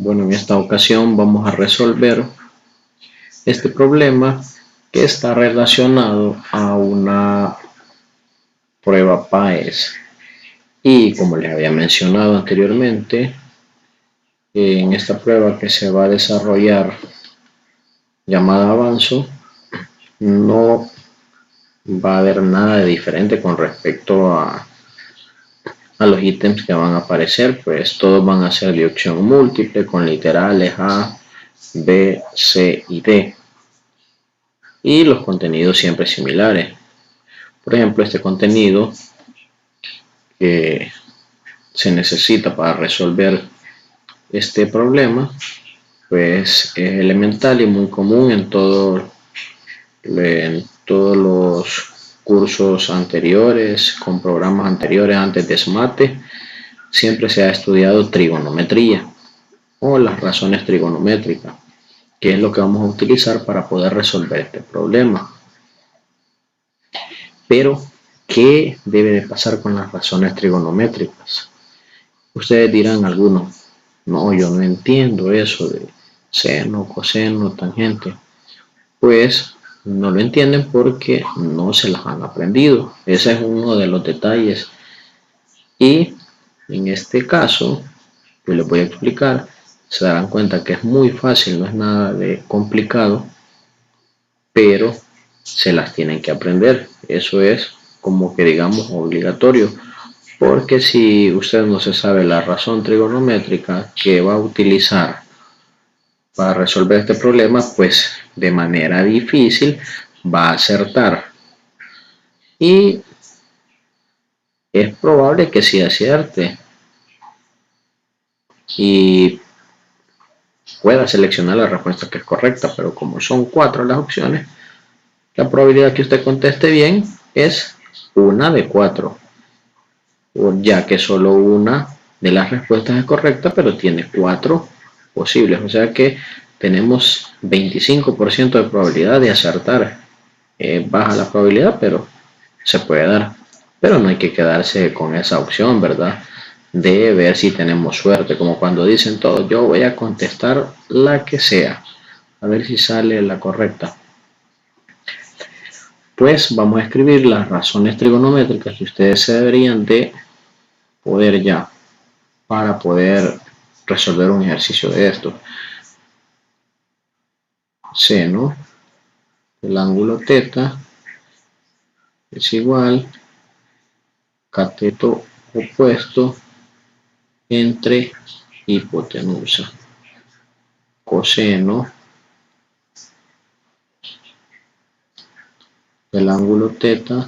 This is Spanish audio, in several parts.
Bueno, en esta ocasión vamos a resolver este problema que está relacionado a una prueba PAES. Y como les había mencionado anteriormente, en esta prueba que se va a desarrollar llamada Avanzo, no va a haber nada de diferente con respecto a los ítems que van a aparecer, pues todos van a ser de opción múltiple con literales A, B, C y D. Y los contenidos siempre similares. Por ejemplo, este contenido que se necesita para resolver este problema, pues es elemental y muy común en todos los cursos anteriores, con programas anteriores antes de SMATE, siempre se ha estudiado trigonometría o las razones trigonométricas, que es lo que vamos a utilizar para poder resolver este problema. Pero, ¿qué debe de pasar con las razones trigonométricas? Ustedes dirán algunos, no, yo no entiendo eso de seno, coseno, tangente. Pues no lo entienden porque no se las han aprendido. Ese es uno de los detalles. Y en este caso, yo les voy a explicar, se darán cuenta que es muy fácil, no es nada de complicado, pero se las tienen que aprender. Eso es como que digamos obligatorio, porque si usted no se sabe la razón trigonométrica que va a utilizar para resolver este problema, pues de manera difícil va a acertar. Y es probable que sí acierte y pueda seleccionar la respuesta que es correcta, pero como son 4 las opciones, la probabilidad que usted conteste bien es 1 de 4, ya que solo una de las respuestas es correcta, pero tiene 4 posibles, o sea que tenemos 25% de probabilidad de acertar. Baja la probabilidad, pero se puede dar. Pero no hay que quedarse con esa opción, ¿verdad? De ver si tenemos suerte, como cuando dicen todos, yo voy a contestar la que sea, a ver si sale la correcta. Pues vamos a escribir las razones trigonométricas que ustedes se deberían de poder ya para poder resolver un ejercicio de esto. Seno del ángulo θ es igual cateto opuesto entre hipotenusa. Coseno del ángulo θ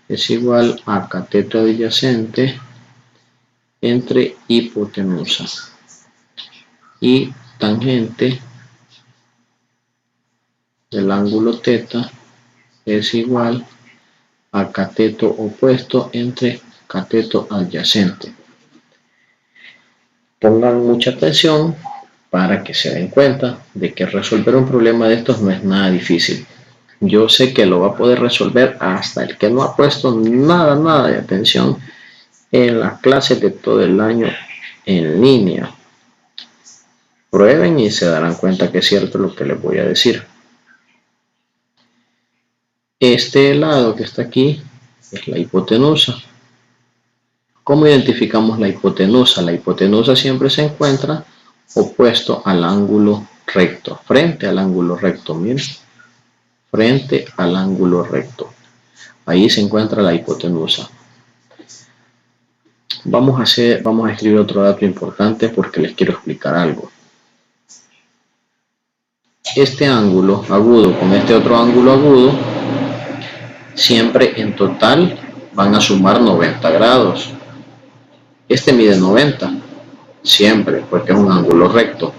es igual a cateto adyacente entre hipotenusa. Y tangente del ángulo θ es igual a cateto opuesto entre cateto adyacente. Pongan mucha atención para que se den cuenta de que resolver un problema de estos no es nada difícil. Yo sé que lo va a poder resolver hasta el que no ha puesto nada de atención en las clases de todo el año en línea. Prueben y se darán cuenta que es cierto lo que les voy a decir. Este lado que está aquí es la hipotenusa. ¿Cómo identificamos la hipotenusa? La hipotenusa siempre se encuentra opuesto al ángulo recto, frente al ángulo recto, miren, frente al ángulo recto. Ahí se encuentra la hipotenusa. Vamos a escribir otro dato importante porque les quiero explicar algo. Este ángulo agudo con este otro ángulo agudo siempre en total van a sumar 90 grados. Este mide 90 siempre porque es un ángulo recto.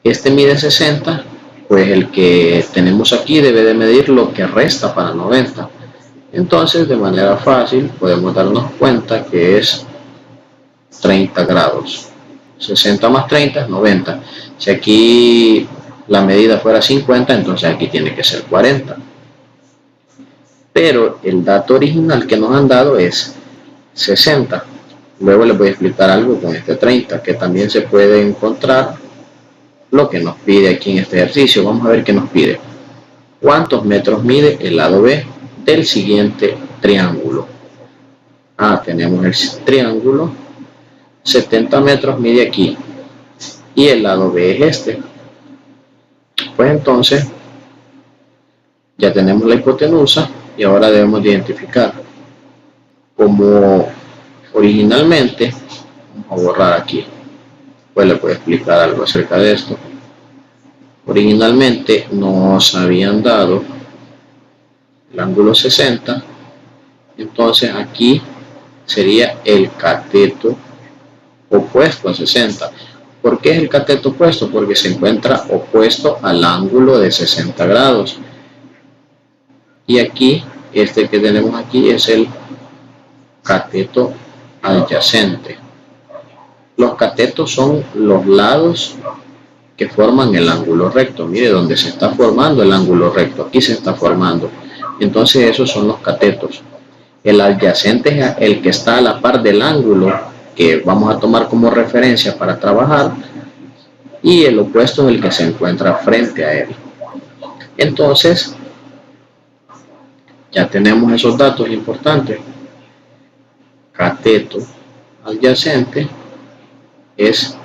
Este mide 60, pues el que tenemos aquí debe de medir lo que resta para 90. Entonces, de manera fácil podemos darnos cuenta que es 30 grados. 60 más 30 es 90. Si aquí la medida fuera 50, entonces aquí tiene que ser 40. Pero el dato original que nos han dado es 60. Luego les voy a explicar algo con este 30, que también se puede encontrar lo que nos pide aquí en este ejercicio. Vamos a ver qué nos pide. ¿Cuántos metros mide el lado B del siguiente triángulo? Tenemos el triángulo, 70 metros mide aquí y el lado B es este. Pues entonces ya tenemos la hipotenusa y ahora debemos de identificar. Como originalmente, vamos a borrar aquí, pues les voy a explicar algo acerca de esto. Originalmente nos habían dado el ángulo 60, entonces aquí sería el cateto opuesto a 60. ¿Por qué es el cateto opuesto? Porque se encuentra opuesto al ángulo de 60 grados. Y aquí, este que tenemos aquí es el cateto adyacente. Los catetos son los lados que forman el ángulo recto. Mire donde se está formando el ángulo recto, aquí se está formando. Entonces esos son los catetos. El adyacente es el que está a la par del ángulo que vamos a tomar como referencia para trabajar, y el opuesto es el que se encuentra frente a él. Entonces ya tenemos esos datos importantes. Cateto adyacente es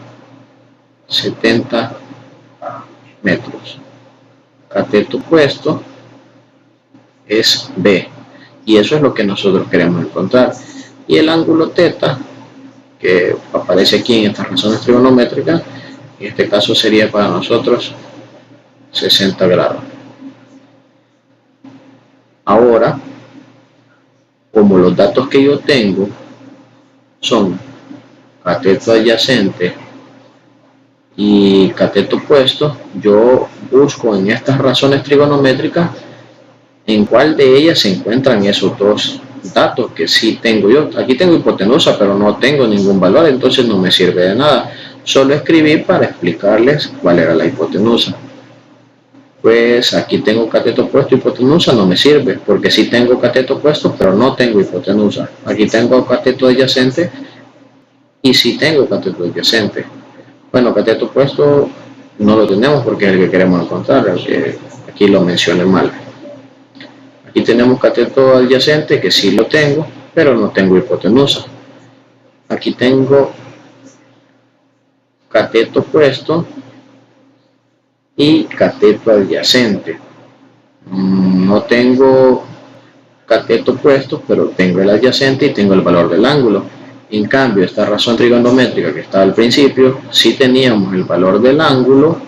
70 metros. Cateto opuesto es B. Y eso es lo que nosotros queremos encontrar. Y el ángulo teta, que aparece aquí en estas razones trigonométricas, en este caso sería para nosotros 60 grados. Ahora, como los datos que yo tengo son cateto adyacente y cateto opuesto, yo busco en estas razones trigonométricas en cuál de ellas se encuentran esos dos datos que sí tengo yo. Aquí tengo hipotenusa, pero no tengo ningún valor, entonces no me sirve de nada. Solo escribí para explicarles cuál era la hipotenusa. Pues aquí tengo cateto opuesto y hipotenusa, no me sirve, porque sí tengo cateto opuesto, pero no tengo hipotenusa. Aquí tengo cateto adyacente y sí tengo cateto adyacente. Bueno, cateto opuesto no lo tenemos porque es el que queremos encontrar, aquí lo mencioné mal. Aquí tenemos cateto adyacente, que sí lo tengo, pero no tengo hipotenusa. Aquí tengo cateto opuesto y cateto adyacente. No tengo cateto opuesto, pero tengo el adyacente y tengo el valor del ángulo. En cambio, esta razón trigonométrica que estaba al principio, sí teníamos el valor del ángulo,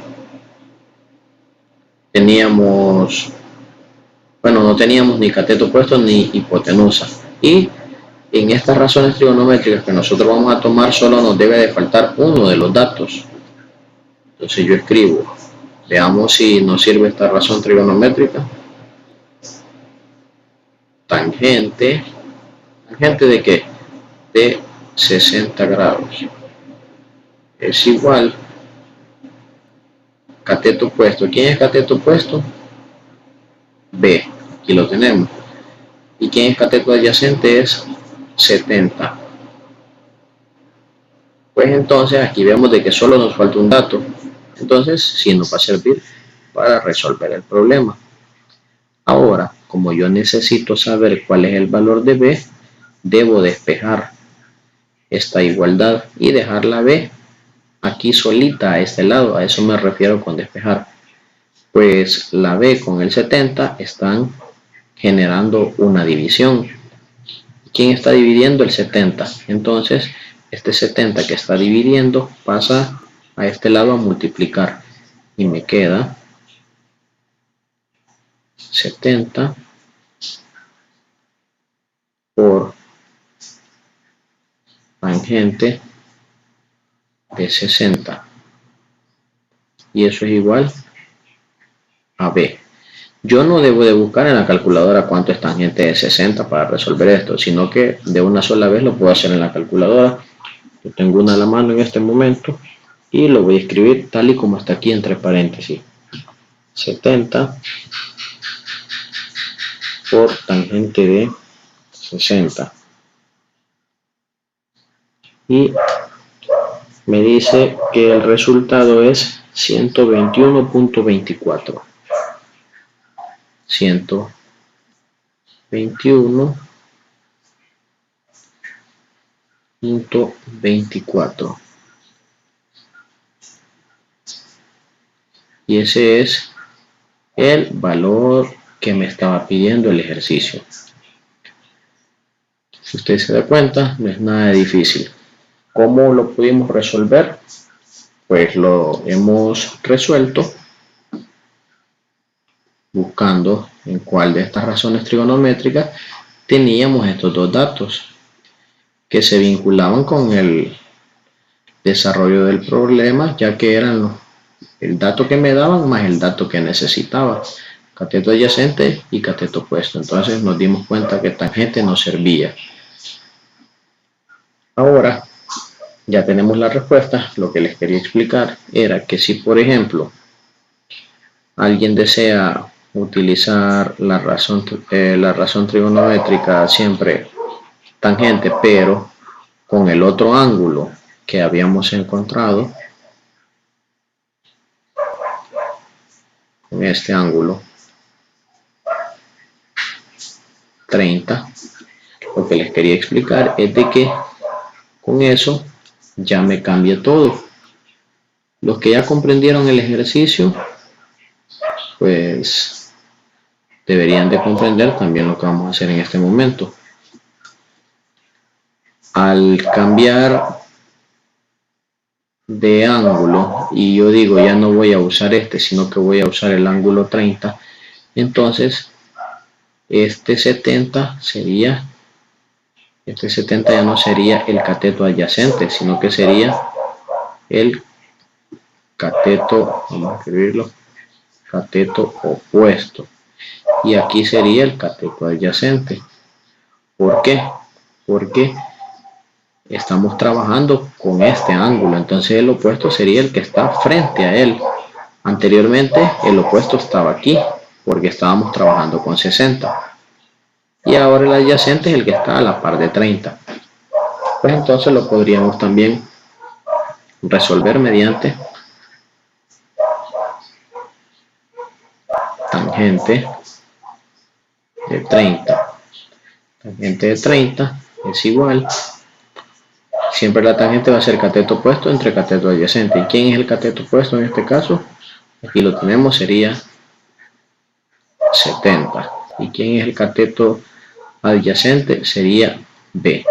no teníamos ni cateto opuesto ni hipotenusa. Y en estas razones trigonométricas que nosotros vamos a tomar, solo nos debe de faltar uno de los datos. Entonces yo escribo, veamos si nos sirve esta razón trigonométrica. Tangente ¿de qué? De 60 grados es igual cateto opuesto. ¿Quién es cateto opuesto? B, aquí lo tenemos. ¿Y quién es cateto adyacente? Es 70. Pues entonces aquí vemos de que solo nos falta un dato. Entonces sí nos va a servir para resolver el problema. Ahora, como yo necesito saber cuál es el valor de B, debo despejar esta igualdad y dejar la B aquí solita a este lado. A eso me refiero con despejar. Pues la B con el 70 están generando una división. ¿Quién está dividiendo? El 70. Entonces este 70 que está dividiendo pasa a este lado a multiplicar y me queda 70 por tangente de 60, y eso es igual a B. Yo no debo de buscar en la calculadora cuánto es tangente de 60 para resolver esto, sino que de una sola vez lo puedo hacer en la calculadora. Yo tengo una a la mano en este momento y lo voy a escribir tal y como está aquí entre paréntesis. 70 por tangente de 60. y me dice que el resultado es 121.24. 121.24. Y ese es el valor que me estaba pidiendo el ejercicio. Si usted se da cuenta, no es nada difícil. ¿Cómo lo pudimos resolver? Pues lo hemos resuelto buscando en cuál de estas razones trigonométricas teníamos estos dos datos que se vinculaban con el desarrollo del problema, ya que eran el dato que me daban más el dato que necesitaba, cateto adyacente y cateto opuesto. Entonces nos dimos cuenta que tangente nos servía. Ahora ya tenemos la respuesta. Lo que les quería explicar era que si, por ejemplo, alguien desea utilizar la razón trigonométrica siempre tangente, pero con el otro ángulo que habíamos encontrado, con este ángulo 30, lo que les quería explicar es de que con eso ya me cambia todo. Los que ya comprendieron el ejercicio, pues deberían de comprender también lo que vamos a hacer en este momento. Al cambiar de ángulo, y yo digo ya no voy a usar este, sino que voy a usar el ángulo 30, entonces este 70 ya no sería el cateto adyacente, sino que sería el cateto, vamos a escribirlo, cateto opuesto, y aquí sería el cateto adyacente. ¿Por qué? Porque estamos trabajando con este ángulo, entonces el opuesto sería el que está frente a él. Anteriormente el opuesto estaba aquí porque estábamos trabajando con 60 y ahora el adyacente es el que está a la par de 30. Pues entonces lo podríamos también resolver mediante tangente de 30. Tangente de 30 es igual, siempre la tangente va a ser cateto opuesto entre cateto adyacente. ¿Y quién es el cateto opuesto en este caso? Aquí lo tenemos, sería 70. ¿Y quién es el cateto adyacente? Sería B.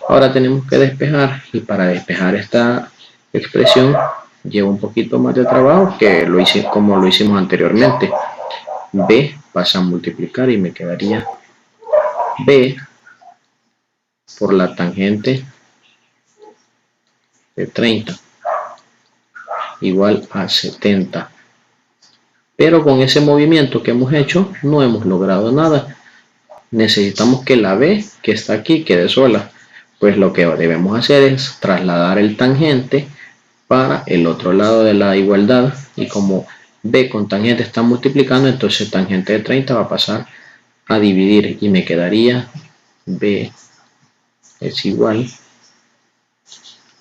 Ahora tenemos que despejar, y para despejar esta expresión lleva un poquito más de trabajo que como lo hicimos anteriormente. B pasa a multiplicar y me quedaría B por la tangente de 30 igual a 70. Pero con ese movimiento que hemos hecho no hemos logrado nada. Necesitamos que la B que está aquí quede sola. Pues lo que debemos hacer es trasladar el tangente para el otro lado de la igualdad, y como B con tangente está multiplicando, entonces tangente de 30 va a pasar a dividir y me quedaría B es igual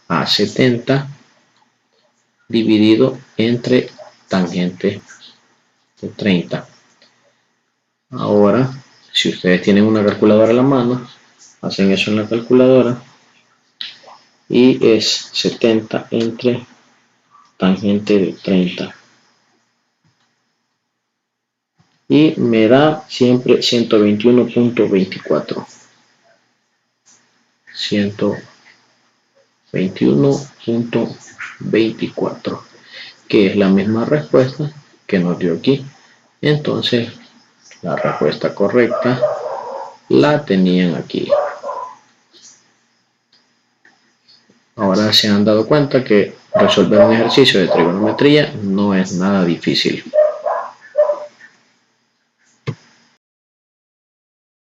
a 70 dividido entre tangente de 30. Ahora, si ustedes tienen una calculadora a la mano, hacen eso en la calculadora y es 70 entre tangente de 30 y me da siempre 121.24. 121.24, que es la misma respuesta que nos dio aquí. Entonces la respuesta correcta la tenían aquí. Ahora se han dado cuenta que resolver un ejercicio de trigonometría no es nada difícil.